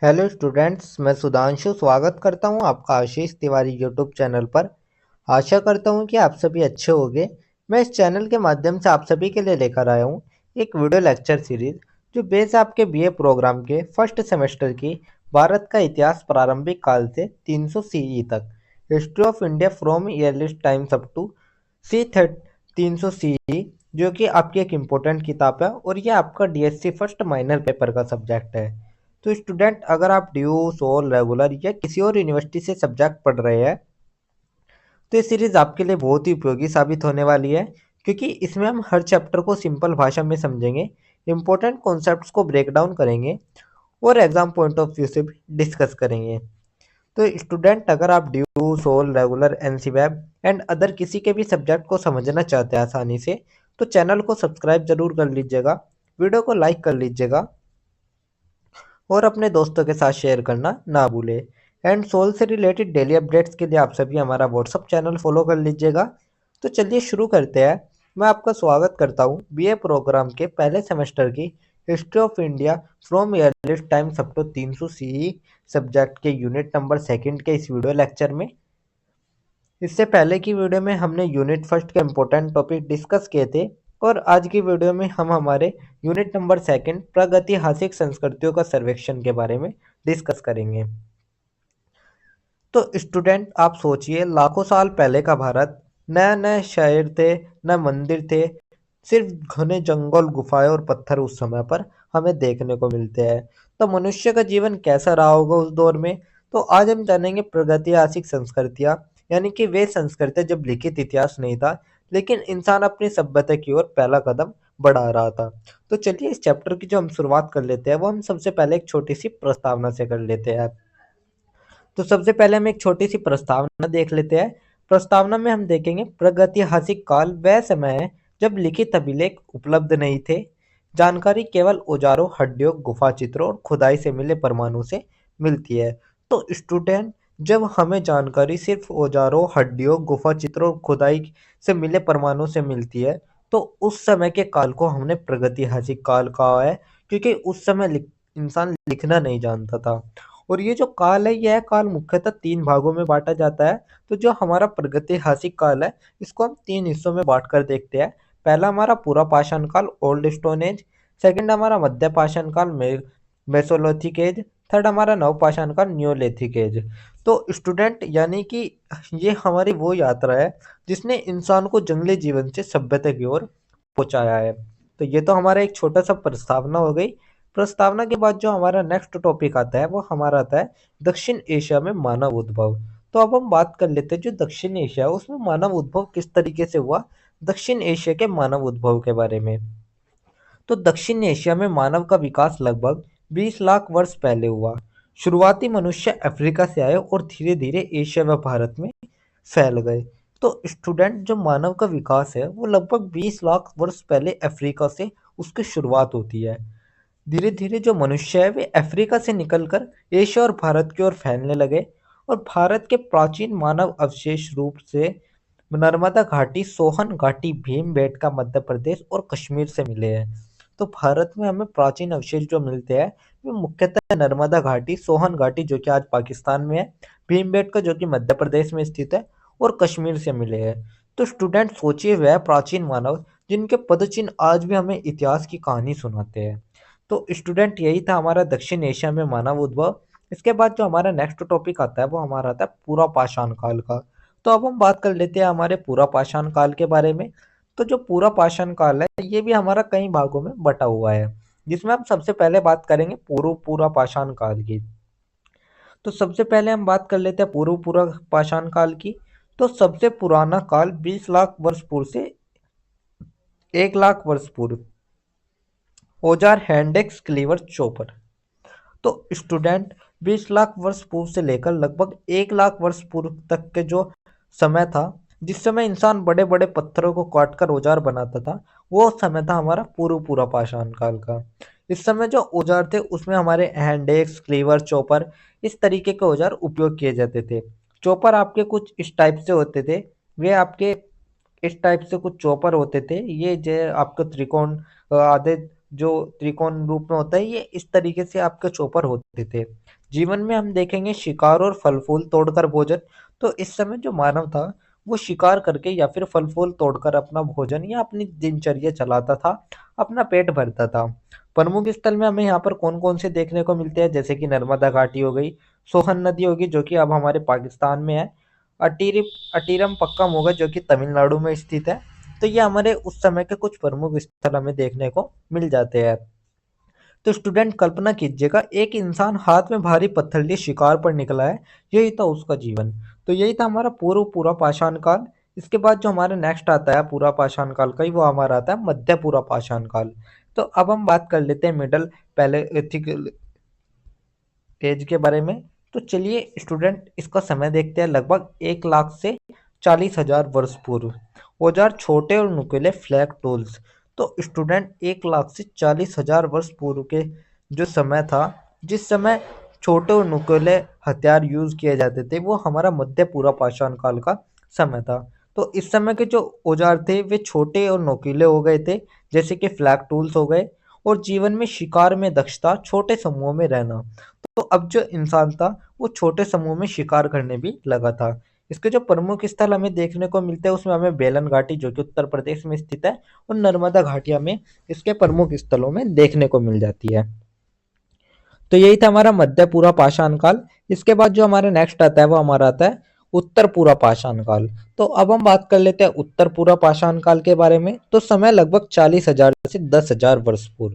Hello students, मैं सुधांशु स्वागत करता हूं आपका आशीष तिवारी यूट्यूब चैनल पर। आशा करता हूं कि आप सभी अच्छे होंगे। मैं इस चैनल के माध्यम से आप सभी के लिए लेकर आया हूं एक वीडियो लेक्चर सीरीज जो बेस आपके बीए प्रोग्राम के फर्स्ट सेमेस्टर की भारत का इतिहास प्रारंभिक काल से 300 सीई तक, history of India from earliest times up to C 300 CE, जो कि आपकी एक इम्पोर्टेंट किताब है और ये आपका डीएससी फर्स्ट माइनर पेपर का सब्जेक्ट है। तो स्टूडेंट, अगर आप ड्यू सोल रेगुलर या किसी और यूनिवर्सिटी से सब्जेक्ट पढ़ रहे हैं तो ये सीरीज आपके लिए बहुत ही उपयोगी साबित होने वाली है, क्योंकि इसमें हम हर चैप्टर को सिंपल भाषा में समझेंगे, इंपॉर्टेंट कॉन्सेप्ट्स को ब्रेक डाउन करेंगे और एग्जाम पॉइंट ऑफ व्यू से भी डिस्कस करेंगे। तो स्टूडेंट, अगर आप ड्यू सोल रेगुलर एनसी वेब एंड अदर किसी के भी सब्जेक्ट को समझना चाहते हैं आसानी से, तो चैनल को सब्सक्राइब जरूर कर लीजिएगा, वीडियो को लाइक कर लीजिएगा और अपने दोस्तों के साथ शेयर करना ना भूलें। एंड सोल से रिलेटेड डेली अपडेट्स के लिए आप सभी हमारा व्हाट्सअप चैनल फॉलो कर लीजिएगा। तो चलिए शुरू करते हैं। मैं आपका स्वागत करता हूँ बीए प्रोग्राम के पहले सेमेस्टर की history of India from earliest times up to 300 CE subject के यूनिट नंबर सेकंड के इस वीडियो लेक्चर में। इससे पहले की वीडियो में हमने यूनिट फर्स्ट के इम्पोर्टेंट टॉपिक डिस्कस किए थे और आज की वीडियो में हम हमारे यूनिट नंबर सेकंड प्रागैतिहासिक संस्कृतियों का सर्वेक्षण के बारे में डिस्कस करेंगे। तो स्टूडेंट, आप सोचिए, लाखों साल पहले का भारत, नए नए शहर थे, न मंदिर थे, सिर्फ घने जंगल, गुफाएं और पत्थर उस समय पर हमें देखने को मिलते हैं। तो मनुष्य का जीवन कैसा रहा होगा उस दौर में? तो आज हम जानेंगे प्रागैतिहासिक संस्कृतियां, यानी कि वे संस्कृतियां जब लिखित इतिहास नहीं था लेकिन इंसान अपनी सभ्यता की ओर पहला कदम बढ़ा रहा था। तो चलिए इस चैप्टर की जो हम शुरुआत कर लेते हैं वो हम सबसे पहले एक छोटी सी प्रस्तावना से कर लेते हैं। तो सबसे पहले हम एक छोटी सी प्रस्तावना देख लेते हैं। प्रस्तावना में हम देखेंगे, प्रागैतिहासिक काल वह समय है जब लिखित अभिलेख उपलब्ध नहीं थे। जानकारी केवल औजारों, हड्डियों, गुफा चित्रों और खुदाई से मिले प्रमाणों से मिलती है। तो स्टूडेंट, जब हमें जानकारी सिर्फ औजारों, हड्डियों, गुफा चित्रों और खुदाई से मिले प्रमाणों से मिलती है, तो उस समय के काल को हमने प्रागैतिहासिक काल कहा है, क्योंकि उस समय इंसान लिखना नहीं जानता था। और ये जो काल है, यह काल मुख्यतः तीन भागों में बांटा जाता है। तो जो हमारा प्रागैतिहासिक काल है, इसको हम तीन हिस्सों में बांट कर देखते हैं। पहला हमारा पूरा पाषाण काल, ओल्ड स्टोन एज। सेकंड हमारा मध्य पाषाण काल, मेसोलिथिक एज। थर्ड हमारा नव पाषाण काल, न्योलिथिक एज। तो स्टूडेंट, यानी कि ये हमारी वो यात्रा है जिसने इंसान को जंगली जीवन से सभ्यता की ओर पहुंचाया है। तो ये तो हमारा एक छोटा सा प्रस्तावना हो गई। प्रस्तावना के बाद जो हमारा नेक्स्ट टॉपिक आता है वो हमारा आता है दक्षिण एशिया में मानव उद्भव। तो अब हम बात कर लेते हैं जो दक्षिण एशिया है उसमें मानव उद्भव किस तरीके से हुआ, दक्षिण एशिया के मानव उद्भव के बारे में। तो दक्षिण एशिया में मानव का विकास लगभग 20 लाख वर्ष पहले हुआ। शुरुआती मनुष्य अफ्रीका से आए और धीरे धीरे एशिया व भारत में फैल गए। तो स्टूडेंट, जो मानव का विकास है वो लगभग 20 लाख वर्ष पहले अफ्रीका से उसकी शुरुआत होती है। धीरे धीरे जो मनुष्य है वे अफ्रीका से निकलकर एशिया और भारत की ओर फैलने लगे और भारत के प्राचीन मानव अवशेष रूप से नर्मदा घाटी, सोहन घाटी, भीमबेटका मध्य प्रदेश और कश्मीर से मिले हैं। तो भारत में हमें प्राचीन अवशेष जो मिलते हैं वे मुख्यतः नर्मदा घाटी, सोहन घाटी जो कि आज पाकिस्तान में है, भीमबेटका जो कि मध्य प्रदेश में स्थित है और कश्मीर से मिले हैं। तो स्टूडेंट सोचिए, वह प्राचीन मानव जिनके पदचिन्ह आज भी हमें इतिहास की कहानी सुनाते हैं। तो स्टूडेंट, यही था हमारा दक्षिण एशिया में मानव उद्भव। इसके बाद जो हमारा नेक्स्ट टॉपिक आता है वो हमारा आता है पूरा पाषाण काल का। तो अब हम बात कर लेते हैं हमारे पूरा पाषाण काल के बारे में। तो जो पूरा पाषाण काल है ये भी हमारा कई भागों में बटा हुआ है, जिसमें हम सबसे पहले बात करेंगे पूर्व पूरा पाषाण काल की। तो सबसे पहले हम बात कर लेते हैं पूर्व पूरा पाषाण काल की। तो सबसे पुराना काल 20 लाख वर्ष पूर्व से 1 लाख वर्ष पूर्व। औजार हैंडेक्स, क्लीवर, चोपर। तो स्टूडेंट, 20 लाख वर्ष पूर्व से लेकर लगभग 1 लाख वर्ष पूर्व तक के जो समय था, जिस समय इंसान बड़े बड़े पत्थरों को काटकर औजार बनाता था, वो समय था हमारा पूर्व पूरा पाषाण काल का। इस समय जो औजार थे उसमें हमारे हैंड एक्स, क्लीवर, चॉपर, इस तरीके के औजार उपयोग किए जाते थे। चॉपर आपके कुछ इस टाइप से होते थे, वे आपके इस टाइप से कुछ चॉपर होते थे, ये जो आपके त्रिकोण आधे जो त्रिकोण रूप में होता है, ये इस तरीके से आपके चौपर होते थे। जीवन में हम देखेंगे शिकार और फल फूल तोड़कर भोजन। तो इस समय जो मानव था वो शिकार करके या फिर फल फूल तोड़कर अपना भोजन या अपनी दिनचर्या चलाता था, अपना पेट भरता था। प्रमुख स्थल में हमें यहाँ पर कौन कौन से देखने को मिलते हैं, जैसे कि नर्मदा घाटी हो गई, सोहन नदी होगी जो कि अब हमारे पाकिस्तान में है, अटीरी अटीरम पक्कम होगा जो कि तमिलनाडु में स्थित है। तो ये हमारे उस समय के कुछ प्रमुख स्थल हमें देखने को मिल जाते हैं। तो स्टूडेंट कल्पना कीजिएगा, एक इंसान हाथ में भारी पत्थर लिए शिकार पर निकला है, यही था उसका जीवन। तो यही था हमारा पूरा पाषाण काल। इसके बाद जो हमारा नेक्स्ट आता है पूरा पाषाण काल का ही, वो हमारा आता है मध्य पूरा पाषाण काल। तो अब हम बात कर लेते हैं मिडल पैलेथिक एज के बारे में। तो चलिए स्टूडेंट इसका समय देखते हैं, लगभग 1 लाख से 40,000 वर्ष पूर्व। औजार छोटे और नुकीले फ्लैग टूल्स। तो स्टूडेंट 1 लाख से 40,000 वर्ष पूर्व के जो समय था, जिस समय छोटे और नुकीले हथियार यूज किए जाते थे, वो हमारा मध्य पूरा पाषाण काल का समय था। तो इस समय के जो औजार थे वे छोटे और नुकीले हो गए थे, जैसे कि फ्लैग टूल्स हो गए, और जीवन में शिकार में दक्षता, छोटे समूहों में रहना। तो अब जो इंसान था वो छोटे समूह में शिकार करने भी लगा था। इसके जो प्रमुख स्थल हमें देखने को मिलते हैं उसमें हमें बेलन घाटी जो कि उत्तर प्रदेश में स्थित है, और नर्मदा घाटी हमें इसके प्रमुख स्थलों में देखने को मिल जाती है। तो यही था हमारा मध्य पूरा पाषाण काल। इसके बाद जो हमारा नेक्स्ट आता है वो हमारा आता है उत्तर पूरा पाषाण काल। तो अब हम बात कर लेते हैं उत्तर पूरा पाषाण काल के बारे में। तो समय लगभग 40,000 से 10,000 वर्ष पूर्व।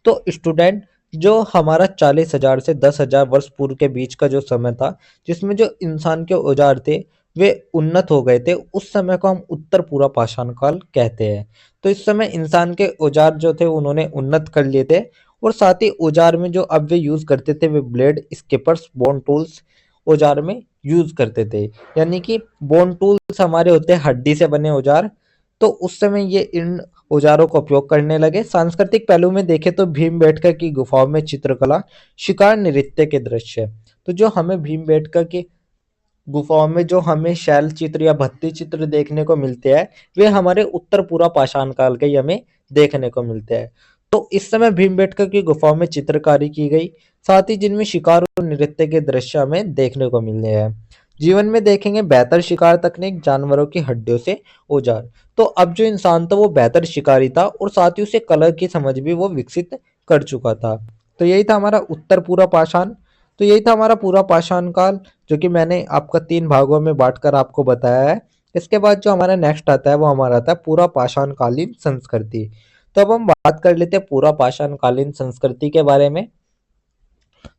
तो स्टूडेंट जो हमारा 40,000 से 10,000 वर्ष पूर्व के बीच का जो समय था, जिसमें जो इंसान के औजार थे वे उन्नत हो गए थे, उस समय को हम उत्तर पूरा पाषाण काल कहते हैं। तो इस समय इंसान के औजार जो थे उन्होंने उन्नत कर लिए थे, और साथ ही औजार में जो अब वे यूज करते थे वे ब्लेड, स्किपर्स, बोन टूल्स औजार में यूज करते थे। यानी कि बोन टूल्स हमारे होते हैं हड्डी से बने औजार। तो उस समय ये इन औजारों का उपयोग करने लगे। सांस्कृतिक पहलू में देखें तो भीमबेटका की गुफाओं में चित्रकला, शिकार नृत्य के दृश्य। तो जो हमें भीमबेटका की गुफाओं में जो हमें शैल चित्र या भित्ति चित्र देखने को मिलते हैं, वे हमारे उत्तर पूरा पाषाण काल के ही हमें देखने को मिलते हैं। तो इस समय भीमबेटका की गुफाओं में चित्रकारी की गई, साथ ही जिनमें शिकार और नृत्य के दृश्य हमें देखने को मिलने हैं। जीवन में देखेंगे बेहतर शिकार तकनीक, जानवरों की हड्डियों से औजार। तो अब जो इंसान था वो बेहतर शिकारी था, और साथ ही उसे कलर की समझ भी वो विकसित कर चुका था। तो यही था हमारा उत्तर पूरा पाषाण। तो यही था हमारा पूरा पाषाण काल, जो कि मैंने आपका 3 भागों में बांटकर आपको बताया है। इसके बाद जो हमारा नेक्स्ट आता है वो हमारा आता है पूरा पाषाण कालीन संस्कृति। तो अब हम बात कर लेते हैं पूरा पाषाण कालीन संस्कृति के बारे में।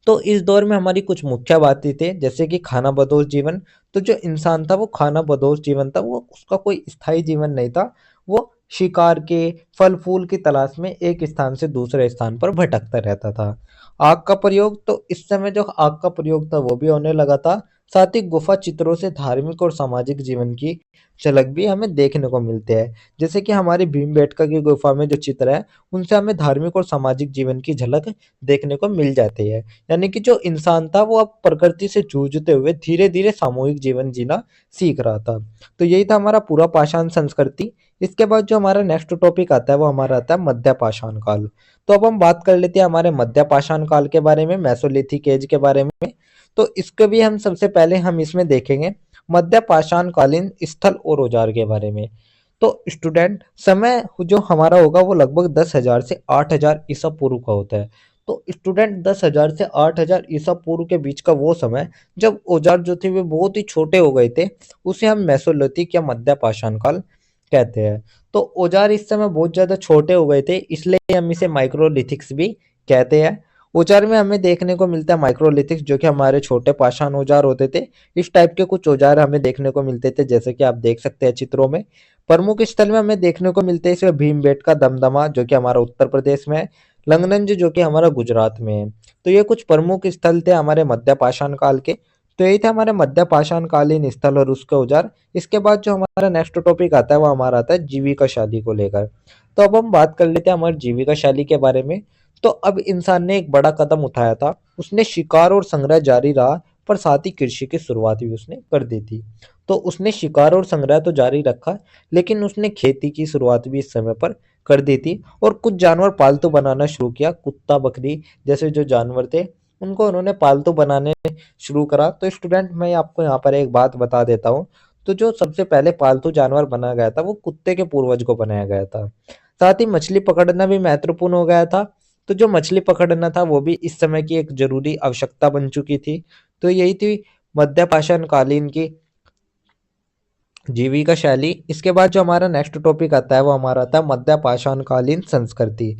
तो इस दौर में हमारी कुछ मुख्य बातें थी, जैसे कि खाना बदोश जीवन। तो जो इंसान था वो खाना बदोश जीवन था, वो उसका कोई स्थायी जीवन नहीं था। वो शिकार के, फल फूल की तलाश में एक स्थान से दूसरे स्थान पर भटकता रहता था। आग का प्रयोग, तो इस समय जो आग का प्रयोग था वो भी होने लगा था। साथ ही गुफा चित्रों से धार्मिक और सामाजिक जीवन की झलक भी हमें देखने को मिलते हैं। जैसे कि हमारी भीमबेटका की गुफा में जो चित्र है, उनसे हमें धार्मिक और सामाजिक जीवन की झलक देखने को मिल जाती है। यानी कि जो इंसान था वो अब प्रकृति से जूझते हुए धीरे धीरे सामूहिक जीवन जीना सीख रहा था। तो यही था हमारा पूरा पाषाण संस्कृति। इसके बाद जो हमारा नेक्स्ट टॉपिक आता है वो हमारा आता है मध्य पाषाण काल। तो अब हम बात कर लेते हैं हमारे मध्य पाषाण काल के बारे में, मेसोलिथिक एज के बारे में। तो इसको भी हम सबसे पहले हम इसमें देखेंगे मध्य पाषाण कालीन स्थल और औजार के बारे में। तो स्टूडेंट समय जो हमारा होगा वो लगभग 10,000 से 8,000 ईसा पूर्व का होता है। तो स्टूडेंट 10,000 से 8,000 ईसा पूर्व के बीच का वो समय जब औजार जो थे वे बहुत ही छोटे हो गए थे, उसे हम मेसोलिथिक या मध्य पाषाण काल कहते हैं। तो औजार इस समय बहुत ज्यादा छोटे हो गए थे, इसलिए हम इसे माइक्रोलिथिक्स भी कहते हैं। औजार में हमें देखने को मिलता है माइक्रोलिथिक्स, जो कि हमारे छोटे पाषाण औजार होते थे। इस टाइप के कुछ औजार हमें देखने को मिलते थे, जैसे कि आप देख सकते हैं चित्रों में। प्रमुख स्थल में हमें देखने को मिलते हैं इसमें भीमबेटका दमदमा जो कि हमारा उत्तर प्रदेश में है, लंगनंज जो कि हमारा गुजरात में है। तो ये कुछ प्रमुख स्थल थे हमारे मध्य पाषाण काल के। तो यही थे हमारे मध्य पाषाण कालीन स्थल और उसके औजार। इसके बाद जो हमारा नेक्स्ट टॉपिक आता है वो हमारा आता है जीविका शैली को लेकर। तो अब हम बात कर लेते हैं हमारी जीविका शैली के बारे में। तो अब इंसान ने एक बड़ा कदम उठाया था, उसने शिकार और संग्रह जारी रहा, पर साथ ही कृषि की शुरुआत भी उसने कर दी थी। तो उसने शिकार और संग्रह तो जारी रखा, लेकिन उसने खेती की शुरुआत भी इस समय पर कर दी थी और कुछ जानवर पालतू बनाना शुरू किया। कुत्ता, बकरी जैसे जो जानवर थे, उनको उन्होंने पालतू बनाने शुरू करा। तो स्टूडेंट, मैं आपको यहाँ पर एक बात बता देता हूँ। तो जो सबसे पहले पालतू जानवर बनाया गया था, वो कुत्ते के पूर्वज को बनाया गया था। साथ ही मछली पकड़ना भी महत्वपूर्ण हो गया था। तो जो मछली पकड़ना था, वो भी इस समय की एक जरूरी आवश्यकता बन चुकी थी। तो यही थी मध्यपाषाण कालीन की जीविका शैली। इसके बाद जो हमारा नेक्स्ट टॉपिक आता है, वो हमारा आता है मध्यपाषाण कालीन संस्कृति।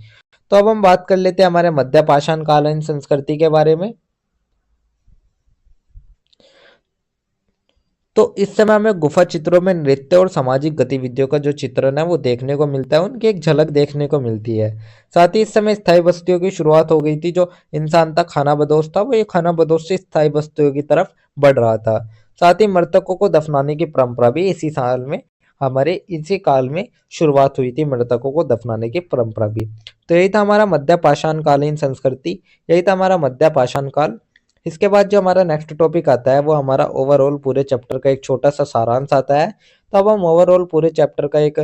तो अब हम बात कर लेते हैं हमारे मध्यपाषाण कालीन संस्कृति के बारे में। तो इस समय हमें गुफा चित्रों में नृत्य और सामाजिक गतिविधियों का जो चित्रण है वो देखने को मिलता है, उनकी एक झलक देखने को मिलती है। साथ ही इस समय स्थायी बस्तियों की शुरुआत हो गई थी। जो इंसान था खानाबदोश था, वो ये खानाबदोश से स्थायी बस्तियों की तरफ बढ़ रहा था। साथ ही मृतकों को दफनाने की परंपरा भी इसी साल में, हमारे इसी काल में शुरुआत हुई थी, मृतकों को दफनाने की परंपरा भी। तो यही था हमारा मध्यपाषाण कालीन संस्कृति, यही था हमारा मध्यपाषाण काल। इसके बाद जो हमारा नेक्स्ट टॉपिक आता है, वो हमारा ओवरऑल पूरे चैप्टर का एक छोटा सा सारांश आता है। तो अब हम ओवरऑल पूरे चैप्टर का एक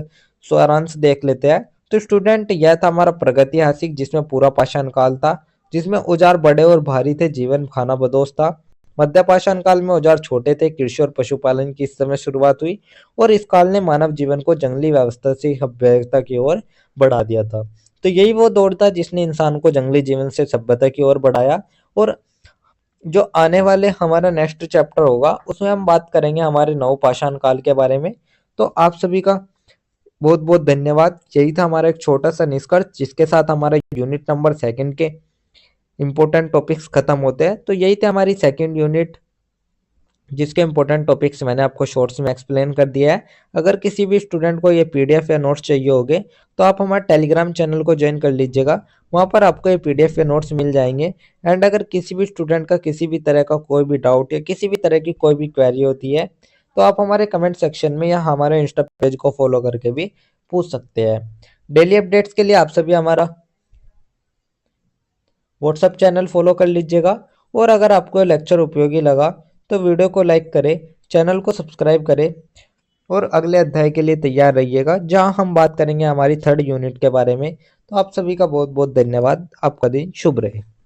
सारांश देख लेते हैं। तो स्टूडेंट, यह था हमारा प्रागैतिहासिक, जिसमें पूरा पाषाण काल था, जिसमें औजार बड़े और भारी थे, जीवन खानाबदोश था। मध्य पाषाण काल में औजार छोटे थे, कृषि और पशुपालन की इस समय शुरुआत हुई, और इस काल ने मानव जीवन को जंगली व्यवस्था से सभ्यता की ओर बढ़ा दिया था। तो यही वो दौर था जिसने इंसान को जंगली जीवन से सभ्यता की ओर बढ़ाया। और जो आने वाले हमारा नेक्स्ट चैप्टर होगा, उसमें हम बात करेंगे हमारे नवपाषाण काल के बारे में। तो आप सभी का बहुत बहुत धन्यवाद। यही था हमारा एक छोटा सा निष्कर्ष, जिसके साथ हमारा यूनिट नंबर सेकंड के इंपॉर्टेंट टॉपिक्स खत्म होते हैं। तो यही थे हमारी सेकंड यूनिट, जिसके इंपॉर्टेंट टॉपिक्स मैंने आपको शॉर्ट्स में एक्सप्लेन कर दिया है। अगर किसी भी स्टूडेंट को ये पीडीएफ या नोट्स चाहिए होंगे, तो आप हमारे टेलीग्राम चैनल को ज्वाइन कर लीजिएगा, वहाँ पर आपको ये पीडीएफ या नोट्स मिल जाएंगे। एंड अगर किसी भी स्टूडेंट का किसी भी तरह का कोई भी डाउट या किसी भी तरह की कोई भी क्वेरी होती है, तो आप हमारे कमेंट सेक्शन में या हमारे इंस्टा पेज को फॉलो करके भी पूछ सकते हैं। डेली अपडेट्स के लिए आप सभी हमारा व्हाट्सएप चैनल फॉलो कर लीजिएगा। और अगर आपको लेक्चर उपयोगी लगा, तो वीडियो को लाइक करें, चैनल को सब्सक्राइब करें, और अगले अध्याय के लिए तैयार रहिएगा, जहां हम बात करेंगे हमारी थर्ड यूनिट के बारे में। तो आप सभी का बहुत बहुत धन्यवाद। आपका दिन शुभ रहे।